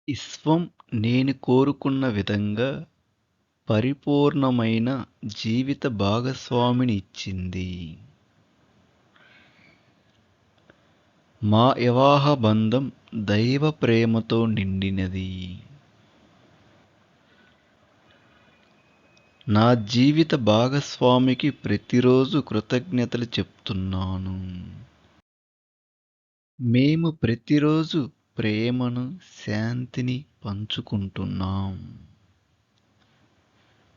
విశ్వం నేను కోరుకున్న విధంగా పరిపూర్ణమైన జీవిత భాగస్వామిని ఇచ్చింది. మా వివాహ బంధం దైవ ప్రేమతో నిండినది. నా జీవిత భాగస్వామికి ప్రతిరోజు కృతజ్ఞతలు చెప్తున్నాను. మేము ప్రతిరోజు ప్రేమను, శాంతిని పంచుకుంటున్నాం.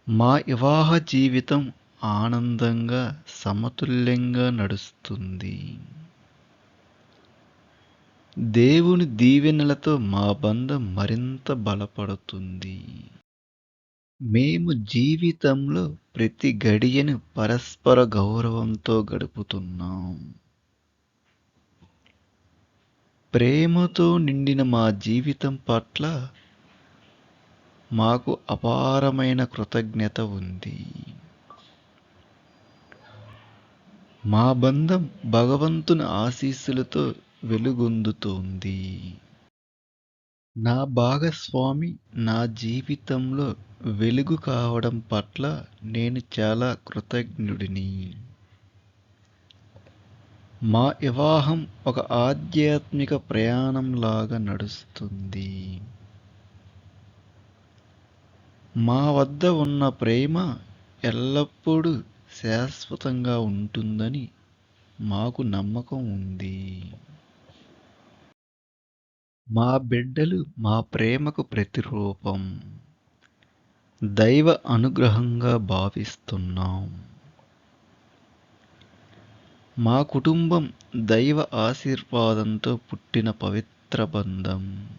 మా వివాహ జీవితం ఆనందంగా, సమతుల్యంగా నడుస్తుంది. దేవుని దీవెనలతో మా బంధం మరింత బలపడుతుంది. మేము జీవితంలో ప్రతి గడియను పరస్పర గౌరవంతో గడుపుతున్నాం. ప్రేమతో నిండిన మా జీవితం పట్ల మాకు అపారమైన కృతజ్ఞత ఉంది. మా బంధం భగవంతుని ఆశీస్సులతో వెలుగొందుతోంది. నా భాగస్వామి నా జీవితంలో వెలుగు కావడం పట్ల నేను చాలా కృతజ్ఞుడిని. మా వివాహం ఒక ఆధ్యాత్మిక ప్రయాణంలాగా నడుస్తుంది. మా వద్ద ఉన్న ప్రేమ ఎల్లప్పుడూ శాశ్వతంగా ఉంటుందని మాకు నమ్మకం ఉంది. మా బిడ్డలు మా ప్రేమకు ప్రతిరూపం. దైవ అనుగ్రహంగా భావిస్తున్నాం. మా కుటుంబం దైవ ఆశీర్వాదంతో పుట్టిన పవిత్ర బంధం.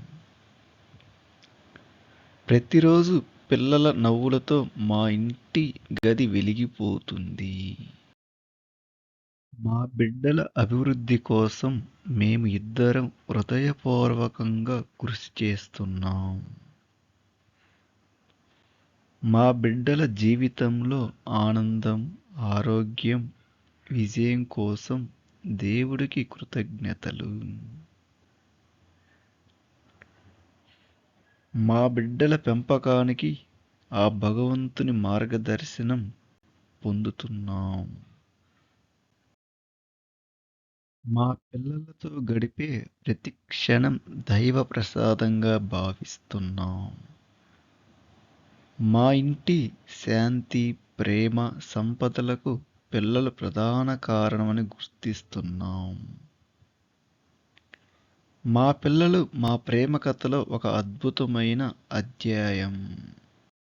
ప్రతిరోజు పిల్లల నవ్వులతో మా ఇంటి గది వెలిగిపోతుంది. మా బిడ్డల అభివృద్ధి కోసం మేము ఇద్దరం హృదయపూర్వకంగా కృషి చేస్తున్నాం. మా బిడ్డల జీవితంలో ఆనందం, ఆరోగ్యం, విజయం కోసం దేవుడికి కృతజ్ఞతలు. మా బిడ్డల పెంపకానికి ఆ భగవంతుని మార్గదర్శనం పొందుతున్నాం. మా పిల్లలతో గడిపే ప్రతి క్షణం దైవ ప్రసాదంగా భావిస్తున్నాం. మా ఇంటి శాంతి, ప్రేమ, సంపదలకు పిల్లలు ప్రధాన కారణమని గుర్తిస్తున్నాం. మా పిల్లలు మా ప్రేమ కథలో ఒక అద్భుతమైన అధ్యాయం.